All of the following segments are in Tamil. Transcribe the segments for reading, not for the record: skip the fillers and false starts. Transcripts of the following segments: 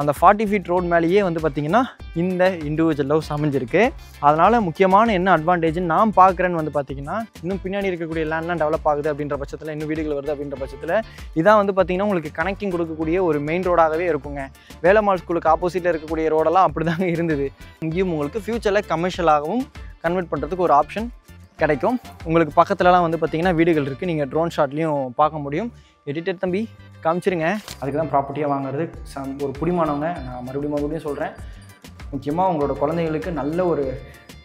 அந்த 40 ஃபீட் ரோட் மேலேயே வந்து பார்த்திங்கன்னா இந்த இண்டிவிஜுவல் ஹவுஸ் அமைஞ்சிருக்கு. அதனால் முக்கியமான என்ன அட்வான்டேஜ்னு நான் பார்க்குறேன்னு வந்து பார்த்திங்கன்னா, இன்னும் பின்னாடி இருக்கக்கூடிய லேண்ட்லாம் டெவலப் ஆகுது அப்படின்ற பட்சத்தில், இன்னும் வீடுகள் வருது அப்படின்ற பட்சத்தில் இதான் வந்து பார்த்திங்கன்னா உங்களுக்கு கனெக்டிங் கொடுக்கக்கூடிய ஒரு மெயின் ரோடாகவே இருக்குங்க. வேலம்மாள் ஸ்கூலுக்கு ஆப்போசிட்டில் இருக்கக்கூடிய ரோடெல்லாம் அப்படி தாங்க இருந்தது. இங்கேயும் உங்களுக்கு ஃப்யூச்சரில் கமர்ஷியலாகவும் கன்வெர்ட் பண்ணுறதுக்கு ஒரு ஆப்ஷன் கிடைக்கும். உங்களுக்கு பக்கத்துலலாம் வந்து பார்த்திங்கன்னா வீடுகள் இருக்குது. நீங்கள் ட்ரோன் ஷாட்லேயும் பார்க்க முடியும். எடிட்டர் தம்பி காமிச்சிருங்க. அதுக்கு தான் ப்ராப்பர்ட்டியாக வாங்குறது ஒரு புடிமானவங்க. நான் மறுபடியும் சொல்கிறேன், முக்கியமாக உங்களோட குழந்தைங்களுக்கு நல்ல ஒரு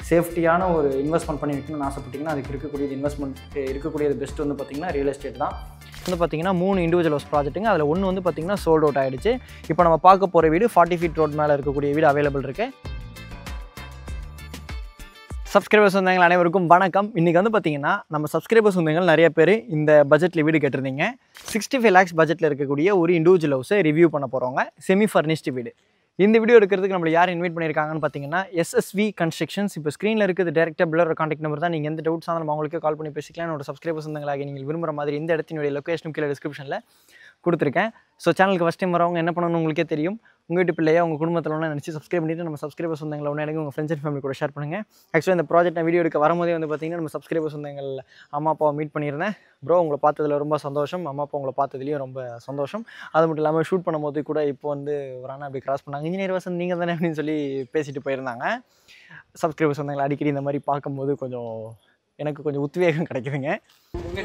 சேஃப்டியான ஒரு இன்வெஸ்ட்மெண்ட் பண்ணி வைக்கணும்னு ஆசைப்பட்டிங்கன்னா அதுக்கு இருக்கக்கூடியது இன்வெஸ்ட்மெண்ட் இருக்கக்கூடியது பெஸ்ட் வந்து பார்த்திங்கன்னா ரியல் எஸ்டேட் தான். வந்து பார்த்திங்கன்னா 3 இண்டிவிஜுவல் ஹவுஸ் ப்ராஜெக்ட்டுங்க. அதில் ஒன்று வந்து பார்த்திங்கன்னா சோல்ட் அவுட் ஆகிடுச்சு. இப்போ நம்ம பார்க்க போகிற வீடு 40 ஃபீட் ரோட் மேலே இருக்கக்கூடிய வீடு அவைலபிள் இருக்குது. சப்ஸ்கிரைபர்ஸ் சொந்தங்கள் அனைவருக்கும் வணக்கம். இன்றைக்கி வந்து பார்த்திங்கன்னா நம்ம சப்ஸ்கிரைபர்ஸ் சொந்தங்கள் நிறைய பேர் இந்த பட்ஜெட்டில் வீடு கேட்டிருந்தீங்க. 65 lakhs பட்ஜெட்டில் இருக்கக்கூடிய ஒரு இண்டிவிஜுவல் ஹவுஸை ரிவ்யூ பண்ண போகிறவங்க, செமி ஃபர்னிஷ்டு வீடு. இந்த வீடியோ எடுக்கிறதுக்கு நம்மளை யார் இன்வைட் பண்ணியிருக்காங்கன்னு பார்த்தீங்கன்னா SSV கன்ஸ்ட்ரக்ஷன்ஸ். இப்போ ஸ்க்ரீனில் இருக்குது டேரெக்டாக பில்லர் கான்டாக்ட் நம்பர் தான். நீங்கள் எந்த டவுட்ஸ் ஆனாலும் அவங்களுக்கு கால் பண்ணி பேசிக்கலாம். என்னோட சப்ஸ்கிரைபர்ஸ் சொந்தங்களாக நீங்கள் விரும்புகிற மாதிரி இந்த இடத்தினுடைய லொக்கேஷனும் கீழே டிஸ்கிரிப்ஷனில் கொடுத்துருக்கேன். ஸோ சேனலுக்கு ஃபஸ்ட் டைம் வரவங்க என்ன பண்ணணும்னு உங்களுக்கே தெரியும். உங்கள் வீட்டு பிள்ளையா உங்கள் குடும்பத்தில் ஒன்று நினச்சி சப்ஸ்கிரைப் பண்ணிவிட்டு நம்ம சப்ஸ்கிரைபர் சொந்தங்களை ஒன்று எனக்கு உங்கள் ஃப்ரெண்ட்ஸ் அண்ட் ஃபேமிலி கூட ஷேர் பண்ணுங்கள். ஆக்சுவலாக இந்த ப்ராஜெக்ட் நான் வீடியோ எடுக்க வரும்போதே வந்து பார்த்திங்கன்னா நம்ம சப்ஸ்கிரைபர் சொந்தங்கள் அம்மா அப்பாவை மீட் பண்ணியிருந்தேன். ப்ரோ உங்களை பார்த்ததில் ரொம்ப சந்தோஷம், அம்மா அப்பா உங்களை பார்த்ததுலேயும் ரொம்ப சந்தோஷம். அது மட்டும் இல்லாமல் ஷூட் பண்ணும்போது கூட இப்போ வந்து ஒரு அண்ணா அப்படி கிராஸ் பண்ணாங்க, இன்ஜினியர் வசந்த் நீங்கள் தானே அப்படின்னு சொல்லி பேசிட்டு போயிருந்தாங்க. சப்ஸ்கிரைபர் சொந்தங்களை அடிக்கடி இந்த மாதிரி பார்க்கும்போது எனக்கு கொஞ்சம் உத்வேகம் கிடைக்குதுங்க.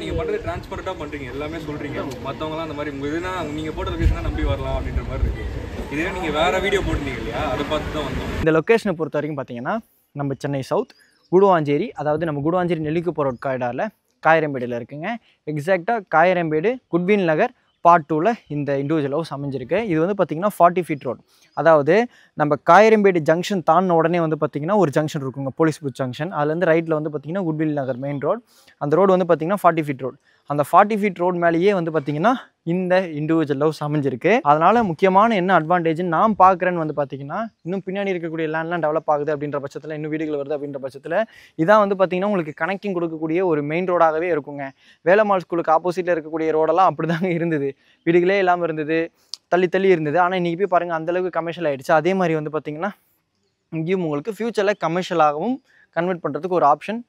நீங்கள் பண்ணுறது டிரான்ஸ்பரண்ட்டாக பண்ணுறீங்க, எல்லாமே சொல்கிறீங்க. மற்றவங்களாம் அந்த மாதிரி உங்கள் இதுனா நீங்கள் போட்ட லொக்கேஷனாக நம்பி வரலாம் அப்படின்ற மாதிரி இருக்குது. இதே நீங்கள் வேறு வீடியோ போட்டிருந்தீங்க இல்லையா, அதை பார்த்து தான் வந்தோம். இந்த லொக்கேஷனை பொறுத்த வரைக்கும் பார்த்தீங்கன்னா நம்ம சென்னை சவுத் குடுவாஞ்சேரி, அதாவது நம்ம குடுவாஞ்சேரி நெல்லிக்குப்போ ரோட் காரிடாரில் காயரம்பேடில் இருக்குங்க. எக்ஸாக்டாக காயரம்பேடு குட்வில் நகர் பார்ட் 2ல் இந்த இண்டிவிஜுவல் ஹவுஸ் அமைஞ்சிருக்கு. இது வந்து பார்த்திங்கன்னா 40 ஃபீட் ரோட். அதாவது நம்ம காயரம்பேடு ஜங்ஷன் தாண்டின உடனே வந்து பார்த்திங்கன்னா ஒரு ஜங்ஷன் இருக்குங்க, போலீஸ் பூத் ஜங்ஷன். அதுலேருந்து ரைட்டில் வந்து பார்த்திங்கன்னா குட்வில் நகர் மெயின் ரோடு. அந்த ரோடு வந்து பார்த்திங்கன்னா 40 ஃபீட் ரோடு. அந்த 40 ஃபீட் ரோடு மேலேயே வந்து பார்த்திங்கன்னா இந்த இண்டிவிஜுவல் ஹவுஸ் அமைஞ்சிருக்கு. அதனால் முக்கியமான என்ன அட்வான்டேஜ்னு நான் பார்க்குறேன்னு வந்து பார்த்திங்கன்னா, இன்னும் பின்னாடி இருக்கக்கூடிய லேண்ட்லாம் டெவலப் ஆகுது அப்படின்ற பட்சத்தில், இன்னும் வீடுகள் வருது அப்படின்ற பட்சத்தில் இதான் வந்து பார்த்திங்கன்னா உங்களுக்கு கனெக்டிங் கொடுக்கக்கூடிய ஒரு மெயின் ரோடாகவே இருக்குங்க. வேலம்மாள் ஸ்கூலுக்கு ஆப்போசிட்டில் இருக்கக்கூடிய ரோடெல்லாம் அப்படி தாங்க இருந்தது. வீடுகளே இல்லாமல் இருந்தது, தள்ளி இருந்தது. ஆனால் இன்றைக்கி போய் பாருங்கள் அந்தளவுக்கு கமர்ஷியல் ஆகிடுச்சு. அதே மாதிரி வந்து பார்த்திங்கன்னா இங்கேயும் உங்களுக்கு ஃப்யூச்சரில் கமர்ஷியலாகவும் கன்வெர்ட் பண்ணுறதுக்கு ஒரு ஆப்ஷன்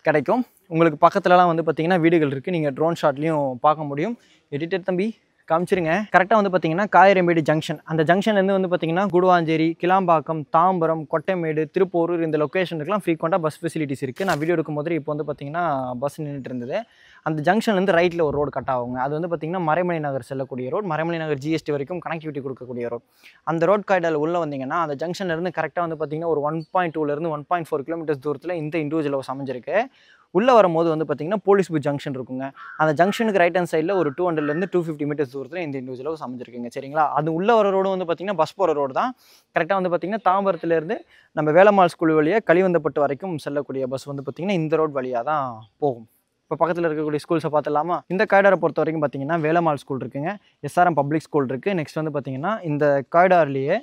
கிடைக்கும். உங்களுக்கு பக்கத்துலலாம் வந்து பார்த்திங்கன்னா வீடுகள் இருக்குது. நீங்கள் ட்ரோன் ஷாட்லேயும் பார்க்க முடியும். எடிட்டர் தம்பி காமிச்சிருங்க. கரெக்டாக வந்து பார்த்திங்கன்னா காயரம்பேடு ஜங்ஷன், அந்த ஜங்ஷன்லேருந்து வந்து பார்த்திங்கன்னா குடுவாஞ்சேரி, கிளாம்பாக்கம், தாம்பரம், கொட்டைமேடு, திருப்பூர் இந்த லொக்கேஷனுக்குலாம் ஃப்ரீக்வெண்ட்டாக பஸ் ஃபெசிலிட்டிஸ் இருக்குது. நான் வீடியோ எடுக்கும்போது இப்போ வந்து பார்த்திங்கன்னா பஸ் நின்றுட்டு இருந்தது. அந்த ஜங்ஷன்லேருந்து ரைட்டில் ஒரு ரோடு கட் ஆகுங்க. அது வந்து பார்த்திங்கன்னா மறைமலை நகர் செல்லக்கூடிய ரோட், மறைமலை நகர் GST வரைக்கும் கனெக்டிவிட்டி கொடுக்கக்கூடிய ரோட். அந்த ரோட் காரிடாரில் உள்ளே வந்தீங்கன்னா அந்த ஜங்ஷன்லேருந்து கரெக்டாக வந்து பார்த்திங்கன்னா ஒரு 1.2லேருந்து 1.4 கிலோமீட்டர்ஸ் தூரத்தில் இந்த இண்டிவிஜுவல் ஹவுஸ் அமைஞ்சிருக்கு. உள்ளே வரும்போது வந்து பார்த்திங்கன்னா போலீஸ் பூத் ஜங்ஷன் இருக்குங்க. அந்த ஜங்ஷனுக்கு ரைட் ஹேண்ட் சைடில் ஒரு 200லேருந்து 250 மீட்டர்ஸ் தூரத்தில் இந்த இண்டிவிஜுவல் ஹவுஸ் அமைஞ்சிருக்குங்க. சரிங்களா? அது உள்ளே வர ரோடு வந்து பார்த்திங்கன்னா பஸ் போகிற ரோடு தான். கரெக்டாக வந்து பார்த்திங்கன்னா தாம்பரத்துலேருந்து நம்ம வேலம்மாள் ஸ்கூல் வழியாக கலிவந்தப்பட்டு வரைக்கும் செல்லக்கூடிய பஸ் வந்து பார்த்திங்கன்னா இந்த ரோட் வழியாக தான் போகும். இப்போ பக்கத்தில் இருக்கக்கூடிய ஸ்கூல்ஸை பார்த்துலாமா? இந்த காரிடாரை பொறுத்த வரைக்கும் பார்த்திங்கன்னா வேலம்மாள் ஸ்கூல் இருக்குங்க, SRM பப்ளிக் ஸ்கூல் இருக்குது. நெக்ஸ்ட் வந்து பார்த்திங்கன்னா இந்த காரிடார்லேயே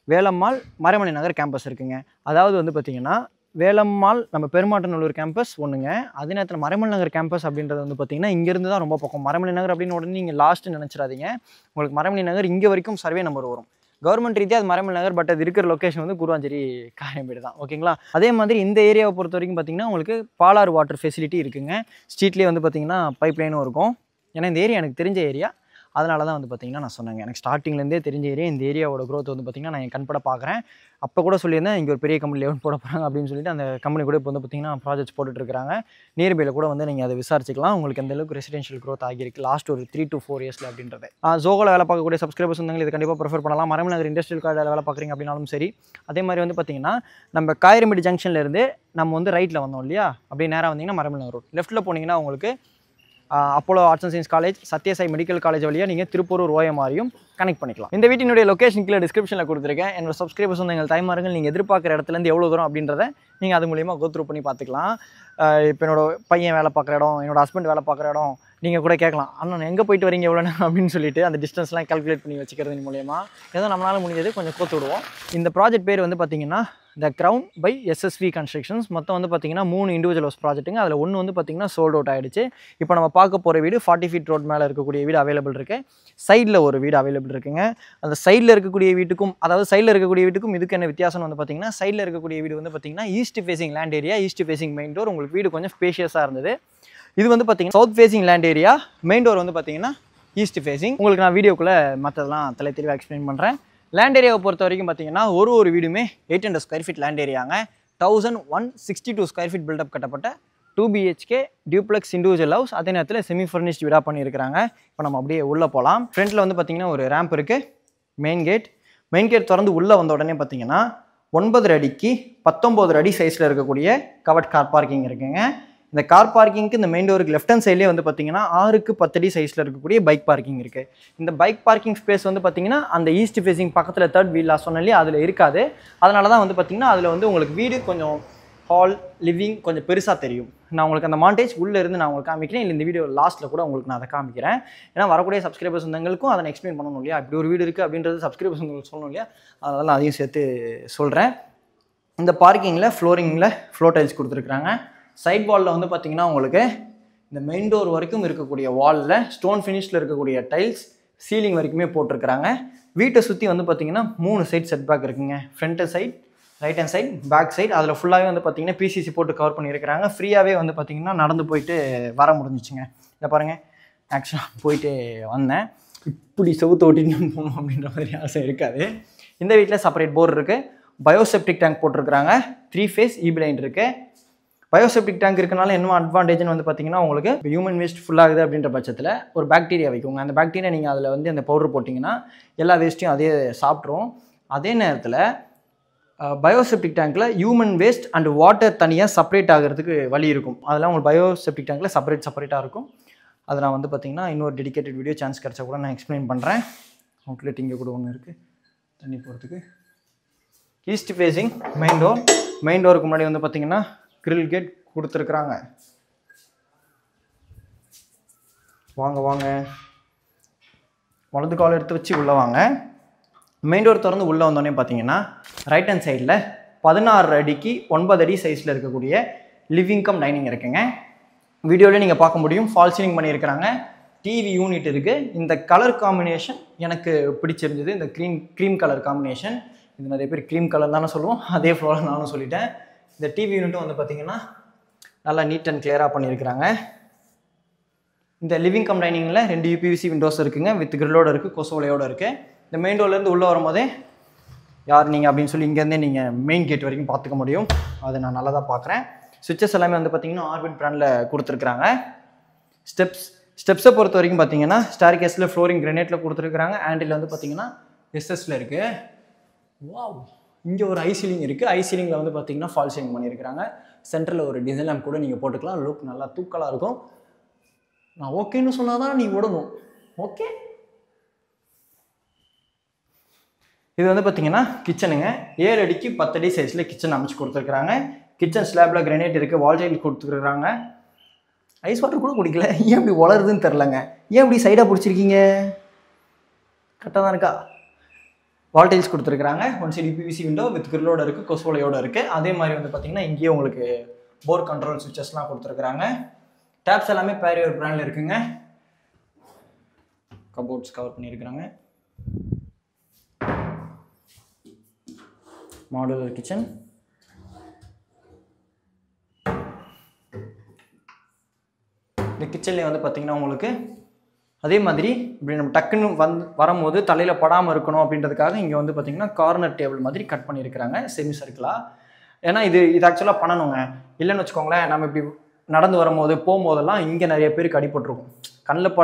வேலம்மாள் மறைமலை நகர் கேம்பஸ் இருக்குங்க. அதாவது வந்து பார்த்திங்கன்னா வேலம்மாள் நம்ம பெருமாட்டநல்லூர் கேம்பஸ் ஒன்றுங்க. அதே நேரத்தில் மறைமலை நகர் கேம்பஸ் அப்படின்றது வந்து பார்த்திங்கன்னா இங்கேருந்து தான் ரொம்ப பக்கம். மறைமலை நகர் அப்படின்னு உடனே நீங்கள் லாஸ்ட்டு நினச்சிடாதீங்க. உங்களுக்கு மறைமலை நகர் இங்கே வரைக்கும் சர்வே நம்பர் வரும். கவர்மெண்ட் ரீதியாக அது மறைமலை நகர், பட் அது இருக்கிற லொக்கேஷன் வந்து குடுவாஞ்சேரி காயம்பேடு தான். ஓகேங்களா? அதே மாதிரி இந்த ஏரியாவை பொறுத்த வரைக்கும் பார்த்திங்கன்னா உங்களுக்கு பாலாறு வாட்டர் ஃபெசிலிட்டி இருக்குங்க. ஸ்ட்ரீட்லேயே வந்து பார்த்திங்கன்னா பைப் லைனும் இருக்கும். ஏன்னா இந்த ஏரியா எனக்கு தெரிஞ்ச ஏரியா, அதனால தான் வந்து பார்த்திங்கன்னா நான் சொன்னேங்க. எனக்கு ஸ்டார்டிங்லேருந்தே தெரிஞ்ச ஏரியா. இந்த ஏரியாவோட க்ரோத் வந்து பார்த்திங்கன்னா நான் என் கண்பட பார்க்குறேன். அப்போ கூட சொல்லியிருந்தேன் இங்கே ஒரு பெரிய கம்பெனி லெவன் போட போகிறாங்க அப்படின்னு சொல்லிட்டு. அந்த கம்பெனி கூட இப்போ வந்து பார்த்திங்கன்னா ப்ராஜெக்ட்ஸ் போட்டுட்ருக்காங்க. நியர்பையில் கூட வந்து நீங்கள் அதை விசாரிச்சிக்கலாம். உங்களுக்கு எந்த அளவுக்கு ரெசிடென்ஷியல் க்ரோத் ஆகியிருக்கு லாஸ்ட் ஒரு 3 to 4 இயர்ஸில் அப்படின்றது. ஜோகோவில் வேலை பார்க்கக்கூடிய சப்ஸ்கிரைபர்ஸ் வந்து இது கண்டிப்பாக ப்ரிஃபர் பண்ணலாம். மறைமலை நகர் இண்டஸ்ட்ரியல் காரிடாரில் வேலை பார்க்குறீங்க அப்படின்னாலும் சரி. அதே மாதிரி வந்து பார்த்திங்கன்னா நம்ம காயரம்பேடு ஜங்ஷன்லேருந்து நம்ம வந்து ரைட்டில் வந்தோம் இல்லையா, அப்படியே நேராக வந்தீங்கன்னா மறைமலை நகர் ரோட். லெஃப்ட்டில் போனீங்கன்னா உங்களுக்கு Apollo arts and science college, Sathya Sai medical college வழியாக நீங்கள் திருப்பூர் OMRயும் கனெக்ட் பண்ணிக்கலாம். இந்த வீட்டினுடைய லொக்கேஷன் கீழே டிஸ்கிரிப்ஷனில் கொடுத்துருக்கேன். என்னோட சப்ஸ்கிரைபர்ஸ் வந்து எங்கள் டைமார்கள் நீங்கள் எதிர்பார்க்குற இடத்துலேருந்து எவ்வளோ தூரம் அப்படின்றத நீங்கள் அது மூலிமா கோத்ரூ பண்ணி பார்த்துக்கலாம். இப்போ என்னோட பையன் வேலை பார்க்குற இடம், என்னோட ஹஸ்பண்ட் வேலை பார்க்குற இடம், நீங்கள் கூட கேட்கலாம் அண்ணா எங்கே போயிட்டு வரீங்க எவ்வளோ அப்படின்னு சொல்லிட்டு அந்த டிஸ்டன்ஸ்லாம் கால்குலேட் பண்ணி வச்சுக்கிறது மூலயமா ஏதோ நம்மளால் முடிஞ்சது கொஞ்சம் கோத்து விடுவோம். இந்த ப்ராஜெக்ட் பேர் வந்து பார்த்திங்கன்னா த க்ரௌன் பை எஸ்எஸ்வி கன்ஸ்ட்ரக்ஷன்ஸ். மொத்தம் வந்து பார்த்திங்கன்னா 3 இண்டிவிஜுவல் ஹவுஸ் ப்ராஜெக்ட்டுங்க. அதில் ஒன்று வந்து பார்த்திங்கன்னா சோல்ட் அவுட் ஆகிடுச்சு. இப்போ நம்ம பார்க்க போகிற வீடு 40 ஃபீட் ரோட் மேலே இருக்கக்கூடிய வீடு அவைலபிள் இருக்குது. சைடில் ஒரு வீடு அவைலபிள் இருக்குங்க. அந்த சைடில் இருக்கக்கூடிய வீட்டுக்கும் இதுக்கு என்ன வித்தியாசம் வந்து பார்த்திங்கன்னா சைடில் இருக்கக்கூடிய வீடு வந்து பார்த்திங்கன்னா east facing land area, east facing main door. உங்களுக்கு வீடு கொஞ்சம் ஸ்பேஷியஸாக இருந்தது. இது வந்து பார்த்திங்கன்னா south facing land area, main door வந்து பார்த்திங்கன்னா ஈஸ்ட் ஃபேசிங். உங்களுக்கு நான் வீடியோக்குள்ளே மற்றதெல்லாம் தெளிவாக எக்ஸ்பிளைன் பண்ணுறேன். லேண்ட் ஏரியாவை பொறுத்த வரைக்கும் பார்த்தீங்கன்னா ஒரு வீடுமே 800 ஸ்கொயர் ஃபீட் லேண்ட் ஏரியாங்க. 1162 ஸ்கொயர் ஃபீட் பில்டப் கட்டப்பட்ட 2 BHK டியூப்ளெக்ஸ் இண்டிவிஜுவல் ஹவுஸ். அதே நேரத்தில் செமி ஃபர்னிஷ்ட் வீடாக பண்ணியிருக்கிறாங்க. இப்போ நம்ம அப்படியே உள்ளே போகலாம். ஃப்ரண்ட்டில் வந்து பார்த்திங்கன்னா ஒரு ரேம்ப் இருக்குது. மெயின் கேட் திறந்து உள்ளே வந்த உடனே பார்த்தீங்கன்னா 9 அடிக்கு 19 அடி சைஸில் இருக்கக்கூடிய கவர்ட் கார் பார்க்கிங் இருக்குங்க. இந்த கார் பார்க்கிங்க்கு இந்த மெயின் டோருக்கு லெஃப்ட் ஹேண்ட் சைட்லேயே வந்து பார்த்தீங்கன்னா 6க்கு 10 அடி சைஸில் இருக்கக்கூடிய பைக் பார்க்கிங் இருக்குது. இந்த பைக் பார்க்கிங் ஸ்பேஸ் வந்து பார்த்தீங்கன்னா அந்த ஈஸ்ட் ஃபேசிங் பக்கத்தில் 3rd வீல் சொன்னாலே அதில் இருக்காது. அதனால தான் வந்து பார்த்தீங்கன்னா அதில் வந்து உங்களுக்கு வீடு கொஞ்சம் ஹால் லிவிங் கொஞ்சம் பெருசாக தெரியும். நான் உங்களுக்கு அந்த மாண்டேஜ் உள்ளே இருந்து நான் உங்களுக்கு காமிக்கிறேன். இல்லை இந்த வீடியோ லாஸ்ட்டில் கூட உங்களுக்கு நான் அதை காமிக்கிறேன். ஏன்னா வரக்கூடிய சப்ஸ்கிரைபர்ஸ் வந்தவங்களுக்கும் அதை எக்ஸ்பிளைன் பண்ணணும் இல்லையா, இப்படி ஒரு வீடு இருக்குது அப்படின்றது சப்ஸ்கிரைபர்ஸ் உங்களுக்கு சொல்லணும் இல்லையா, அதனால் அதையும் சேர்த்து சொல்கிறேன். இந்த பார்க்கிங்கில் ஃப்ளோரிங்கில் ஃப்ளோர் டைல்ஸ் கொடுத்துருக்குறாங்க. சைட் வாலில் வந்து பார்த்திங்கன்னா உங்களுக்கு இந்த மெயின் டோர் வரைக்கும் இருக்கக்கூடிய வாலில் ஸ்டோன் ஃபினிஷில் இருக்கக்கூடிய டைல்ஸ் சீலிங் வரைக்குமே போட்டிருக்கிறாங்க. வீட்டை சுற்றி வந்து பார்த்திங்கன்னா 3 சைட் செட் பேக் இருக்குங்க. Front side, right hand side, back side. அதில் ஃபுல்லாகவே வந்து பார்த்திங்கன்னா PCC போட்டு கவர் பண்ணியிருக்கிறாங்க. ஃப்ரீயாகவே வந்து பார்த்திங்கன்னா நடந்து போயிட்டு வர முடிஞ்சிச்சுங்க. இதை பாருங்கள், ஆக்சுவலாக போயிட்டு வந்தேன். இப்படி செவுத்து ஓட்டிட்டு போகணும் அப்படின்ற மாதிரி ஆசை இருக்காது. இந்த வீட்டில் செப்பரேட் போர் இருக்குது. பயோசெப்டிக் டேங்க் போட்டிருக்கிறாங்க. 3 ஃபேஸ் EB லைன் இருக்குது. பயோசெப்டிக் டேங்க் இருக்கனால என்ன அட்வான்டேஜ்னு வந்து பார்த்தீங்கன்னா உங்களுக்கு ஹியூமன் வேஸ்ட் ஃபுல்லாகுது அப்படின்ற பட்சத்தில் ஒரு பாக்டீரியா வைக்குங்க. அந்த பாக்டீரியா நீங்கள் அதில் வந்து அந்த பவுடர் போட்டிங்கன்னா எல்லா வேஸ்ட்டையும் அதே சாப்பிட்ரும். அதே நேரத்தில் பயோசெப்டிக் டேங்க்கில் ஹியூமன் வேஸ்ட் அண்ட் வாட்டர் தனியாக செப்பரேட் ஆகிறதுக்கு வழி இருக்கும். அதெல்லாம் உங்களுக்கு பயோசெப்டிக் டேங்க்கில் செப்பரேட்டாக இருக்கும். அதை நான் வந்து பார்த்திங்கன்னா இன்னொரு டெடிகேட்டட் வீடியோ சான்ஸ் கிடச்சா கூட நான் எக்ஸ்பிளைன் பண்ணுறேன். அவுட்லெட் இங்கே கூட ஒன்று இருக்குது தண்ணி போகிறதுக்கு. ஈஸ்ட் ஃபேஸிங் மெயின் டோருக்கு முன்னாடி வந்து பார்த்திங்கன்னா கிரில் கேட் கொடுத்துருக்குறாங்க. வாங்க வலது கால் எடுத்து வச்சு உள்ளே வாங்க. மெயின் டோர் திறந்து உள்ளே வந்தோடனே பார்த்தீங்கன்னா ரைட் ஹேண்ட் சைடில் 16 அடிக்கு 9 அடி சைஸில் இருக்கக்கூடிய லிவிங் கம் டைனிங் இருக்குங்க. வீடியோவில் நீங்கள் பார்க்க முடியும். ஃபால் சீலிங் பண்ணியிருக்கிறாங்க. டிவி யூனிட் இருக்குது. இந்த கலர் காம்பினேஷன் எனக்கு பிடிச்சிருந்தது. இந்த க்ரீம் கலர் காம்பினேஷன். இது நிறைய பேர் க்ரீம் கலர் தானே சொல்லுவோம், அதே ஃப்ளோரில் நானும் சொல்லிட்டேன். இந்த டிவி யூனிட்டும் வந்து பார்த்திங்கன்னா நல்லா நீட் அண்ட் கிளியராக பண்ணியிருக்கிறாங்க. இந்த லிவிங் கம் டைனிங்கில் 2 UPVC விண்டோஸ் இருக்குங்க. வித் கிரில்லோடு இருக்குது, கொசோலையோடு இருக்குது. இந்த மெயின் டோர்லேருந்து உள்ளே வரும்போதே யார் நீங்கள் அப்படின்னு சொல்லி இங்கேருந்தே நீங்கள் மெயின் கேட் வரைக்கும் பார்த்துக்க முடியும். அதை நான் நல்லா தான் பார்க்குறேன். சுவிட்சஸ் எல்லாமே வந்து பார்த்திங்கன்னா ஆர்பிட் பிராண்டில் கொடுத்துருக்குறாங்க. ஸ்டெப்ஸை பொறுத்த வரைக்கும் பார்த்தீங்கன்னா ஸ்டார் கேஸில் ஃப்ளோரிங் கிரனேட்டில் கொடுத்துருக்குறாங்க. ஹேண்டில் வந்து பார்த்திங்கன்னா எஸ்எஸ்ல இருக்குது. வாவ், இங்கே ஒரு ஐசீலிங் இருக்குது. ஐசீலிங்கில் வந்து பார்த்திங்கன்னா ஃபால் சீலிங் பண்ணியிருக்கிறாங்க. சென்டரில் ஒரு டிசைன் லேம்ப் கூட நீங்கள் போட்டுக்கலாம். லுக் நல்லா தூக்கலாக இருக்கும். நான் ஓகேன்னு சொன்னால் தான் நீ ஓடணும். ஓகே, இது வந்து பார்த்திங்கன்னா கிச்சனுங்க. 7 அடிக்கு 10 அடி சைஸில் கிச்சன் அமைச்சு கொடுத்துருக்குறாங்க. கிச்சன் ஸ்லாப்பில் கிரனைட் இருக்குது. வால் டைல் கொடுத்துருக்குறாங்க. ஐஸ் வாட்டர் கூட குடிக்கல. ஏன் இப்படி வளருதுன்னு தெரிலங்க. ஏன் இப்படி சைடாக பிடிச்சிருக்கீங்க? கரெக்டாக தான் இருக்கா? வால் டைல்ஸ் கொடுத்துருக்குறாங்க. 1 சைடு UPVC விண்டோ வித் கிரில்லோடு இருக்குது, கொசோலையோடு இருக்குது. அதே மாதிரி வந்து பார்த்திங்கன்னா இங்கேயே உங்களுக்கு போர் கண்ட்ரோல் சுவிச்சஸ்லாம் கொடுத்துருக்குறாங்க. டேப்ஸ் எல்லாமே பேரியர் பிராண்டில் இருக்குங்க. கபோர்ட்ஸ் கவர் பண்ணியிருக்கிறாங்க. Modular kitchen. இந்த கிச்சன்லேயே வந்து பார்த்திங்கன்னா உங்களுக்கு அதே மாதிரி இப்படி நம்ம டக்குன்னு வரும்போது தலையில் படாமல் இருக்கணும் அப்படின்றதுக்காக இங்கே வந்து பார்த்திங்கன்னா கார்னர் டேபிள் மாதிரி கட் பண்ணியிருக்கிறாங்க செமி சர்க்கிளாக. ஏன்னா இது ஆக்சுவலாக பண்ணணுங்க. இல்லைன்னு வச்சுக்கோங்களேன், நம்ம இப்படி நடந்து வரும்போது போகும்போதெல்லாம் இங்கே நிறைய பேருக்கு அடிபட்டுருக்கும். கண்ணில்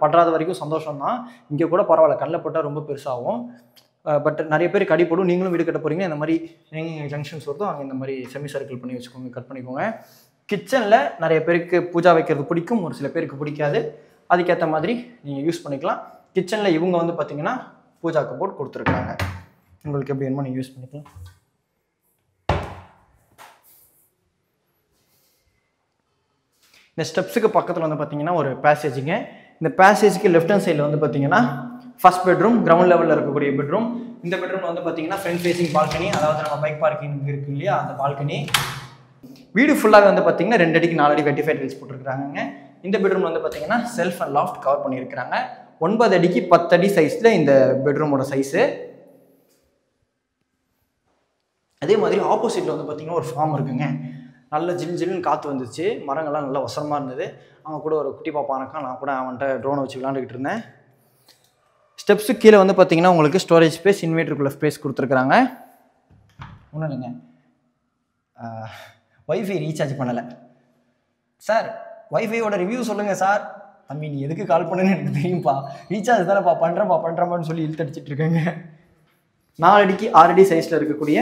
படாத வரைக்கும் சந்தோஷம்தான். இங்கே கூட பரவாயில்ல, கண்ணில் பட்டால் ரொம்ப பெருசாகும். பட் நிறைய பேருக்கு அடிப்படும். நீங்களும் வீடு கட்ட போகிறீங்க, இந்த மாதிரி எங்கே ஜங்ஷன்ஸ் வருதோ அங்கே இந்த மாதிரி செமி சர்க்கிள் பண்ணி வச்சுக்கோங்க, கட் பண்ணிக்கோங்க. கிச்சனில் நிறைய பேருக்கு பூஜா வைக்கிறது பிடிக்கும், ஒரு சில பேருக்கு பிடிக்காது. அதுக்கேற்ற மாதிரி நீங்கள் யூஸ் பண்ணிக்கலாம். கிச்சனில் இவங்க வந்து பார்த்திங்கன்னா பூஜா கபோர்ட் கொடுத்துருக்காங்க. உங்களுக்கு எப்படி வேணுமோ நீங்கள் யூஸ் பண்ணிக்கலாம். இந்த ஸ்டெப்ஸுக்கு பக்கத்தில் வந்து பார்த்தீங்கன்னா ஒரு பேசேஜுங்க. இந்த பேசேஜுக்கு லெஃப்ட் ஹேண்ட் சைடில் வந்து பார்த்தீங்கன்னா ஃபர்ஸ்ட் பெட்ரூம், கிரவுண்ட் லெவலில் இருக்கக்கூடிய பெட்ரூம். இந்த பெட்ரூம் வந்து பார்த்தீங்கன்னா ஃப்ரண்ட் ஃபேசிங் பால்கனி, அதாவது நம்ம பைக் பார்க்கிங் இருக்கு இல்லையா அந்த பால்கனி. வீடு ஃபுல்லாகவே வந்து பார்த்தீங்கன்னா 2 அடிக்கு 4 அடி வெட்டிஃபை டைல்ஸ் போட்டுருக்காங்க. இந்த பெட்ரூம் வந்து பார்த்தீங்கன்னா செல்ஃப் அண்ட் லாஃப்ட் கவர் பண்ணியிருக்கிறாங்க. 9 அடிக்கு 10 அடி சைஸில் இந்த பெட்ரூமோட சைஸு. அதே மாதிரி ஆப்போசிட்டில் வந்து பார்த்தீங்கன்னா ஒரு ஃபார்ம் இருக்குங்க. நல்ல ஜில்னு காற்று வந்துச்சு, மரங்கள்லாம் நல்லா வசரமாக இருந்தது. அவங்க கூட ஒரு குட்டி பாப்பா இருக்கான், நான் கூட அவன்கிட்ட ட்ரோனை வச்சு விளாண்டுக்கிட்டு இருந்தேன். ஸ்டெப்ஸு கீழே வந்து பார்த்தீங்கன்னா உங்களுக்கு ஸ்டோரேஜ் ஸ்பேஸ், இன்வெர்ட்டருக்குள்ள ஸ்பேஸ் கொடுத்துருக்குறாங்க. ஒன்றும் இல்லைங்க, வைஃபை ரீசார்ஜ் பண்ணலை சார், வைஃபையோட ரிவ்யூ சொல்லுங்கள் சார். தம்பி நீ எதுக்கு கால் பண்ணுன்னு எனக்கு தெரியும்ப்பா, ரீசார்ஜ் தானேப்பா பண்ணுறப்பான்னு சொல்லி இழுத்தடிச்சிட்டு இருக்கேங்க. 4 அடிக்கு 6 அடி சைஸில் இருக்கக்கூடிய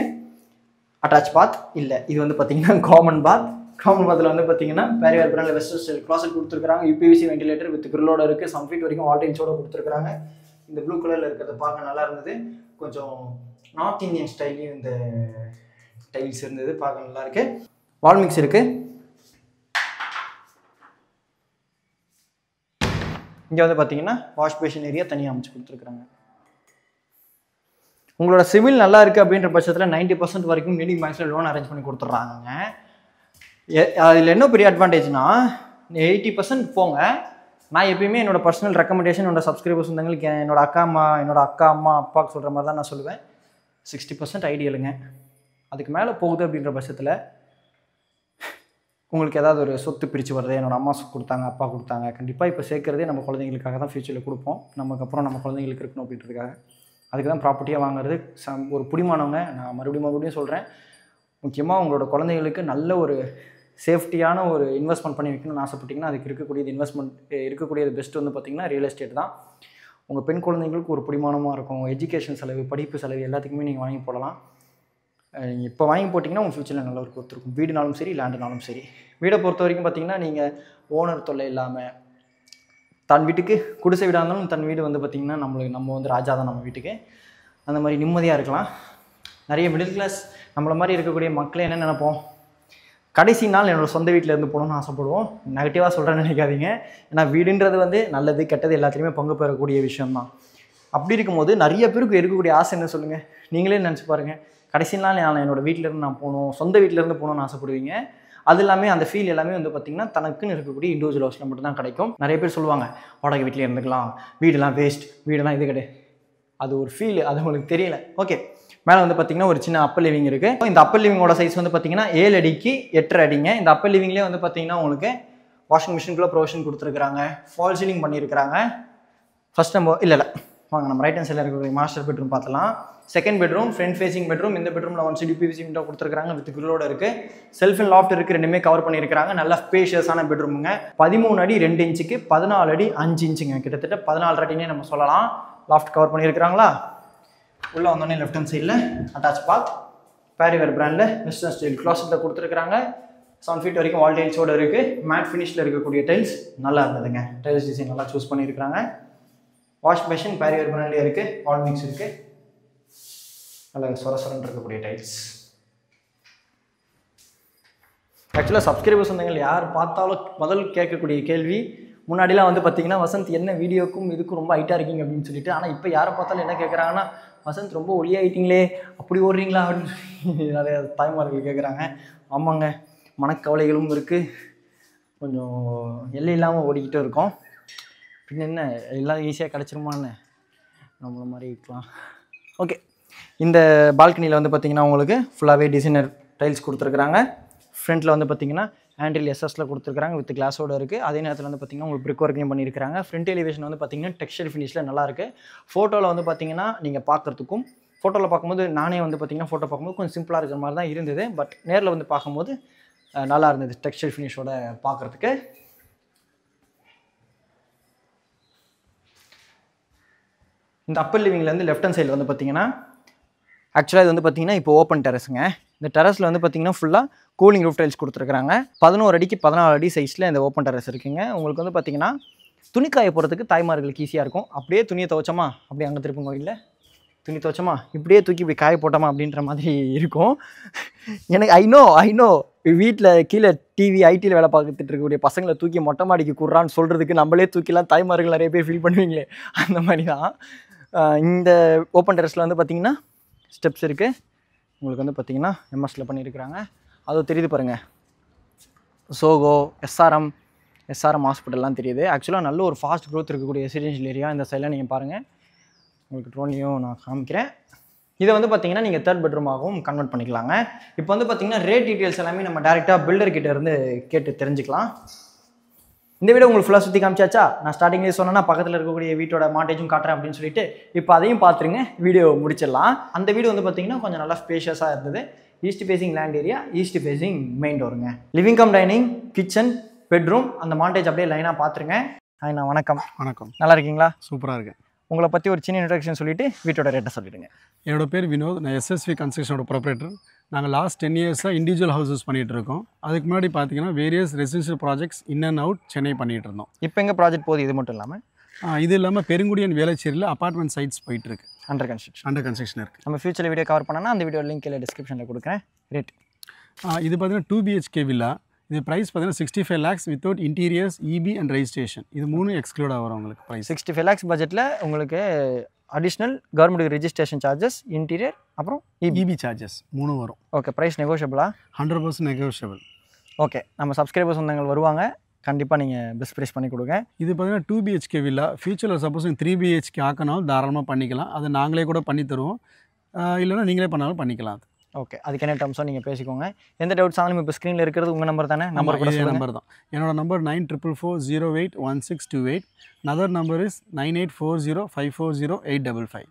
அட்டாச் பாத் இல்லை, இது வந்து பார்த்தீங்கன்னா காமன் பாத். காமன் பாத்தில் வந்து பார்த்தீங்கன்னா பேரியர் பிராண்டில் வெஸ்டர்ன் ஸ்டைல் க்ளாசெட் கொடுத்துருக்காங்க. யூபிவிசி வெண்டிலேட்டர் வித் கிரில்லோட இருக்குது. சம் ஃபீட் வரைக்கும் வால் டைல்ஸோட கொடுத்துருக்காங்க. இந்த ப்ளூ கலரில் இருக்கிறத பார்க்க நல்லா இருந்தது. கொஞ்சம் நார்த் இந்தியன் ஸ்டைல்லையும் இந்த டைல்ஸ் இருந்தது, பார்க்க நல்லா இருக்கு. வால் மிக்ஸ் இருக்கு. இங்கே வந்து பார்த்தீங்கன்னா வாஷ் பேஷன் ஏரியா தனியாக அமைச்சு கொடுத்துருக்குறாங்க. உங்களோட சிவில் நல்லா இருக்குது அப்படின்ற பட்சத்தில் 90% வரைக்கும் லீடிங் பேங்க்ஸில் லோன் அரேஞ்ச் பண்ணி கொடுத்துட்றாங்க. அதில் என்ன பெரிய அட்வான்டேஜ்னா 80% போங்க. நான் எப்பயுமே என்னோட பர்சனல் ரெக்கமெண்டேஷன் என்னோட சப்ஸ்கிரைபர்ஸ் வந்தவங்களுக்கு என்னோட அக்கா அம்மா அப்பாவுக்கு சொல்கிற மாதிரி தான் நான் சொல்லுவேன். 60% ஐடியலுங்க. அதுக்கு மேலே போகுது அப்படின்ற பட்சத்தில் உங்களுக்கு ஏதாவது ஒரு சொத்து பிரித்து வருது, என்னோட அம்மா கொடுத்தாங்க அப்பா கொடுத்தாங்க, கண்டிப்பாக இப்போ சேர்க்குறதே நம்ம குழந்தைங்களுக்காக தான் ஃபியூச்சரில் கொடுப்போம். நமக்கப்புறம் நம்ம குழந்தைங்களுக்கு இருக்கணும் அப்படின்றதுக்காக. அதுக்கு தான் ப்ராப்பர்ட்டியாக வாங்குறது ஒரு புடிமானவங்க. நான் மறுபடியும் சொல்கிறேன், முக்கியமாக உங்களோட குழந்தைங்களுக்கு நல்ல ஒரு சேஃப்டியான ஒரு இன்வெஸ்ட்மெண்ட் பண்ணி வைக்கணும்னு ஆசைப்பட்டிங்கன்னா அதுக்கு இருக்கக்கூடியது பெஸ்ட் வந்து பார்த்திங்கன்னா ரியல் எஸ்டேட் தான். உங்கள் பெண் குழந்தைங்களுக்கு ஒரு புடிமானமாக இருக்கும். எஜுகேஷன் செலவு, படிப்பு செலவு எல்லாத்துக்குமே நீங்கள் வாங்கி போடலாம். இப்போ வாங்கி போட்டிங்கன்னா உங்கள் ஃபியூச்சரில் நல்ல ஒரு பொறுத்து இருக்கும். வீடுனாலும் சரி, லேண்டுனாலும் சரி. வீடை பொறுத்த வரைக்கும் பார்த்திங்கன்னா நீங்கள் ஓனர் தொல்லை இல்லாமல், தன் வீட்டுக்கு குடிசை வீடாக இருந்தாலும் தன் வீடு வந்து பார்த்திங்கன்னா நம்ம வந்து ராஜா தான் நம்ம வீட்டுக்கு, அந்த மாதிரி நிம்மதியாக இருக்கலாம். நிறைய மிடில் கிளாஸ் நம்மளை மாதிரி இருக்கக்கூடிய மக்களே என்ன நினைப்போம், கடைசி நாள் என்னோடய சொந்த வீட்டில் இருந்து போகணும்னு ஆசைப்படுவோம். நெகட்டிவாக சொல்கிறேன்னு நினைக்காதீங்க. ஏன்னா வீடுன்றது வந்து நல்லது கெட்டது எல்லாத்துலேயுமே பங்கு பெறக்கூடிய விஷயம்தான். அப்படி இருக்கும்போது நிறைய பேருக்கு இருக்கக்கூடிய ஆசை என்ன சொல்லுங்கள், நீங்களே நினச்சி பாருங்கள். கடைசி நாள் என்னோடய வீட்டிலேருந்து நான் போகணும், சொந்த வீட்டிலேருந்து போகணும்னு ஆசைப்படுவீங்க. அது எல்லாமே அந்த ஃபீல் எல்லாமே வந்து பார்த்திங்கன்னா தனக்குன்னு இருக்கக்கூடிய இண்டிவிஜுவல் ஹவுஸில் மட்டும் தான் கிடைக்கும். நிறைய பேர் சொல்லுவாங்க வாடகை வீட்டிலே இருந்துக்கலாம், வீடெல்லாம் வேஸ்ட், வீடெல்லாம் இது கிடையாது. அது ஒரு ஃபீல், அது உங்களுக்கு தெரியல. ஓகே, மேலே வந்து பார்த்திங்கன்னா ஒரு சின்ன அப்பர் லிவிங் இருக்குது. இந்த அப்பர் லிவிங்கோட சைஸ் வந்து பார்த்திங்கன்னா 7 அடிக்கு 8.5 அடிங்க. இந்த அப்பர் லிவிங்லேயே வந்து பார்த்திங்கன்னா உங்களுக்கு வாஷிங் மிஷினுக்குள்ளே ப்ரொவிஷன் கொடுத்துருக்குறாங்க. ஃபால் சீலிங் பண்ணியிருக்கிறாங்க. ஃபர்ஸ்ட் நம்ம இல்லை வாங்க நம்ம ரைட் ஹேண்ட் சைடில் இருக்கக்கூடிய மாஸ்டர் பெட்ரூம் பார்த்தலாம். Second bedroom, front facing bedroom. இந்த பெட்ரூமில் 1 சைடு யூபிவிசி விண்டோ கொடுத்துருக்காங்க வித் கிரில்லோட இருக்குது. செல்ஃப் அண்ட் லாஃப்ட் இருக்குது, ரெண்டுமே கவர் பண்ணியிருக்காங்க. நல்ல ஸ்பேஷியஸான பெட்ரூமுங்க. 13 அடி 2 இன்ச்சுக்கு 14 அடி 5 இன்ச்சுங்க. கிட்டத்தட்ட 14 அடினே நம்ம சொல்லலாம். லாஃப்ட் கவர் பண்ணியிருக்கிறாங்களா. உள்ளே வந்தோடனே லெஃப்ட் ஹேண்ட் சைடில் அட்டாச் பாத், பேரியர் பிராண்டில் வெஸ்டர்ன் ஸ்டைல் க்ளாசெட்டில் கொடுத்துருக்காங்க. 7 ஃபீட் வரைக்கும் வால் டைல்ஸோடு இருக்குது. மேட் ஃபினிஷில் இருக்கக்கூடிய டைல்ஸ் நல்லா இருந்ததுங்க. டைல்ஸ் டிசைன் நல்லா சூஸ் பண்ணியிருக்கிறாங்க. வாஷ் பேஷன் பேரியர் பிராண்ட்லேயே இருக்குது. வால் மிக்ஸ் இருக்குது. நல்ல சொரசரன்னு இருக்கக்கூடிய டைல்ஸ். ஆக்சுவலாக சப்ஸ்கிரைபர்ஸ் வந்தவங்க யார் பார்த்தாலும் முதல் கேட்கக்கூடிய கேள்வி, முன்னாடிலாம் வந்து பார்த்தீங்கன்னா வசந்த் என்ன வீடியோக்கும் இதுக்கும் ரொம்ப ஹைட்டாக இருக்கீங்க அப்படின்னு சொல்லிட்டு. ஆனால் இப்போ யாரை பார்த்தாலும் என்ன கேட்குறாங்கன்னா, வசந்த் ரொம்ப ஒளியாயிட்டீங்களே, அப்படி ஓடுறீங்களா அப்படின்னு சொல்லி நிறைய தாய்மார்கள் கேட்குறாங்க. ஆமாங்க, மனக்கவலைகளும் இருக்குது, கொஞ்சம் எல்லை இல்லாமல் ஓடிக்கிட்டு இருக்கோம். பின்ன என்ன எல்லாம் ஈஸியாக கிடச்சிருமான்னு நம்மள மாதிரி இருக்கலாம். ஓகே, இந்த பால்கனியில் வந்து பார்த்திங்கன்னா உங்களுக்கு ஃபுல்லாகவே டிசைனர் டைல்ஸ் கொடுத்துருக்குறாங்க. ஃப்ரண்ட்டில் வந்து பார்த்திங்கன்னா ஹேண்டில் எஸ்எஸில் கொடுத்துருக்காங்க வித் கிளாஸோடு இருக்குது. அதே நேரத்தில் வந்து பார்த்திங்கன்னா உங்களுக்கு பிரிக் ஒர்க்கையும் பண்ணியிருக்காங்க. ஃப்ரண்ட் எலிவேஷன் வந்து பார்த்திங்கன்னா டெக்ஸ்டர் ஃபினிஷில் நல்லாயிருக்கு. ஃபோட்டோவில் வந்து பார்த்திங்கன்னா நீங்கள் பார்க்குறதுக்கும் ஃபோட்டோவில் பார்க்கும்போது நானே வந்து பார்த்திங்கன்னா ஃபோட்டோ பார்க்கும்போது கொஞ்சம் சிம்பிளாக இருக்கிற மாதிரி தான் இருந்தது. பட் நேரில் வந்து பார்க்கும்போது நல்லா இருந்தது டெக்ஸ்டர் ஃபினிஷோட பார்க்குறதுக்கு. இந்த அப்பர் லிவிங்லேருந்து லெஃப்ட் ஹேண்ட் சைடில் வந்து பார்த்திங்கன்னா ஆக்சுவலாக இது வந்து பார்த்திங்கன்னா இப்போ ஓப்பன் டெரஸுங்க. இந்த டெரஸில் வந்து பார்த்திங்கன்னா ஃபுல்லாக கூலிங் ரூஃப் டைல்ஸ் கொடுத்துருக்காங்க. 11 அடிக்கு 14 அடி சைஸில் இந்த ஓப்பன் டெரஸ் இருக்குங்க. உங்களுக்கு வந்து பார்த்திங்கன்னா துணிக்காய போகிறதுக்கு தாய்மார்களுக்கு ஈஸியாக இருக்கும். அப்படியே துணியை துவைச்சோமா அப்படியே அங்கே திருப்பங்க கோயிலில் துணி துவைச்சோமா இப்படியே தூக்கி இப்படி காய போட்டோமா அப்படின்ற மாதிரி இருக்கும். எனக்கு ஐ நோ வீட்டில் கீழே டிவி ஐடியில் வேலை பார்த்துட்டு இருக்கக்கூடிய பசங்களை தூக்கி மொட்டை மாடிக்கு கூடுறான்னு சொல்கிறதுக்கு நம்மளே தூக்கிலாம் தாய்மார்கள் நிறைய பேர் ஃபீல் பண்ணுவீங்களே, அந்த மாதிரி தான். இந்த ஓப்பன் டெரஸில் வந்து பார்த்திங்கன்னா ஸ்டெப்ஸ் இருக்குது. உங்களுக்கு வந்து பார்த்திங்கன்னா எம்எஸ்சில் பண்ணியிருக்கிறாங்க. அது தெரியுது பாருங்கள், சோகோ, எஸ்ஆர்எம் ஹாஸ்பிட்டல்லாம் தெரியுது. ஆக்சுவலாக நல்ல ஒரு ஃபாஸ்ட் க்ரோத் இருக்கக்கூடிய ரெசிடென்ஷியல் ஏரியா. இந்த சைடில் நீங்கள் பாருங்கள், உங்களுக்கு ட்ரோன்லையும் நான் காமிக்கிறேன். இதை வந்து பார்த்தீங்கன்னா நீங்கள் 3rd பெட்ரூமாகவும் கன்வெர்ட் பண்ணிக்கலாங்க. இப்போ வந்து பார்த்தீங்கன்னா ரேட் டீட்டெயில்ஸ் எல்லாமே நம்ம டேரெக்டாக பில்டர்கிட்ட இருந்து கேட்டு தெரிஞ்சுக்கலாம். இந்த வீடியோ உங்களுக்கு ஃபுல்லாக சுற்றி காமிச்சாச்சா? நான் ஸ்டார்டிங்லேயே சொன்னேன்னா பக்கத்தில் இருக்கக்கூடிய வீட்டோட மாண்டேஜும் காட்டுறேன் அப்படின்னு சொல்லிட்டு இப்போ அதையும் பார்த்துருங்க, வீடியோ முடிச்சிடலாம். அந்த வீடு வந்து பார்த்தீங்கன்னா கொஞ்சம் நல்லா ஸ்பேஷியஸாக இருந்தது. East facing land area, east facing main டோருங்க. Living cum dining, kitchen, bedroom, அந்த மாண்டேஜ் அப்படியே லைனாக பார்த்துருங்க. அண்ணா வணக்கம். வணக்கம். நல்லா இருக்கீங்களா? சூப்பராக இருக்கேன். உங்களை பற்றி ஒரு சின்ன இன்ட்ரடக்ஷன் சொல்லிவிட்டு வீட்டோட ரேட்டை சொல்லிவிடுங்க. என்னோட பேர் வினோத். நான் எஸ்எஸ்வி கன்ஸ்ட்ரக்ஷனோட ப்ரொப்ரேட்டர். நாங்கள் லாஸ்ட் 10 இயர்ஸாக இண்டிவிஜுவல் ஹவுசஸ் பண்ணிகிட்ருக்கோம். அதுக்கு முன்னாடி பார்த்தீங்கன்னா various residential projects in and out Chennai பண்ணிகிட்டு இருந்தோம். இப்போ எங்கள் ப்ராஜெக்ட் போகுது, இது மட்டும் இல்லாமல் இது இல்லாமல் பெருங்குடியன் வேளச்சேரியில் அப்பார்ட்மெண்ட் சைட்ஸ் போயிட்டுருக்கு, அண்டர் கன்ஸ்ட்ரக்ஷன் இருக்குது. நம்ம ஃபியூச்சரில் வீடியோ கவர் பண்ணனா அந்த வீடியோ லிங்க் கீழே டிஸ்கிரிப்ஷனில் கொடுக்குறேன். ரேட் இது பார்த்தீங்கன்னா 2 BHK வில்லா. இது ப்ரைஸ் பார்த்தீங்கன்னா 65 lakhs without interiors, EB and registration. இது 3 எக்ஸ்க்ளூடாக வரும் உங்களுக்கு ப்ரைஸ். 65 lakhs பட்ஜெட்டில் உங்களுக்கு additional government registration charges, interior, அப்புறம் இபி சார்ஜஸ் 3 வரும். ஓகே. ப்ரைஸ் நெகோஷியபிளா? 100% நெகோஷியபிள். ஓகே. நம்ம சப்ஸ்கிரைபர்ஸ் வந்தவங்க வருவாங்க, கண்டிப்பாக நீங்கள் பெஸ்ட் ப்ரைஸ் பண்ணி கொடுங்க. இது பார்த்தீங்கன்னா 2 BHK வில்லா. ஃபியூச்சரில் சப்போஸ் 3 BHK ஆக்கினாலும் தாராளமாக பண்ணிக்கலாம். அதை நாங்களே கூட பண்ணி தருவோம், இல்லைன்னா நீங்களே பண்ணாலும் பண்ணிக்கலாம். ஓகே. அதுக்கு என்ன டேர்ம்ஸோ நீங்கள் பேசிக்கோங்க. எந்த டவுட்ஸ் ஆனாலும் இப்போ ஸ்க்ரீனில் இருக்கிறது உங்கள் நம்பர் தானே? நம்பர் தான். என்னோட நம்பர் 9444081628. Other number is 9840540855.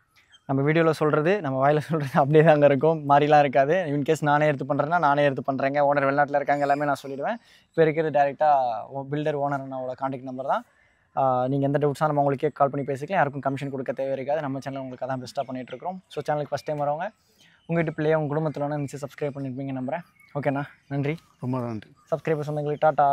நம்ம வீடியோவில் சொல்கிறது, நம்ம வாயில் சொல்கிறது அப்படியே தாங்க இருக்கும், மாறிலாம் இருக்காது. இன்கேஸ் நானே எடுத்து பண்ணுறேன்னா நானே எடுத்து பண்ணுறேங்க. ஓனர் வெளிநாட்டில் இருக்காங்க, எல்லாமே நான் சொல்லிடுவேன். இப்போ இருக்கிறது டேரெக்டாக பில்டர் ஓனர் அண்ணாவோட கான்டாக்ட் நம்பர் தான். நீங்கள் எந்த டவுட்ஸாக நம்ம உங்களுக்கே கால் பண்ணி பேசிக்கலாம். யாருக்கும் கமிஷன் கொடுக்க தேவை இருக்காது. நம்ம சேனல் உங்களுக்கு அதான் பெஸ்ட்டாக பண்ணிகிட்ருக்கோம். ஸோ சேனலுக்கு ஃபஸ்ட் டைம் வரவங்க உங்கள் வீட்டு பிள்ளையை உங்கள் குடும்பத்தில் நினச்சி சப்ஸ்கிரைப் பண்ணியிருப்பீங்க நம்புகிறேன். ஓகேண்ணா, நன்றி. ரொம்ப நன்றி. சப்ஸ்கிரைபர் சொந்தங்களுக்கு டாட்டா.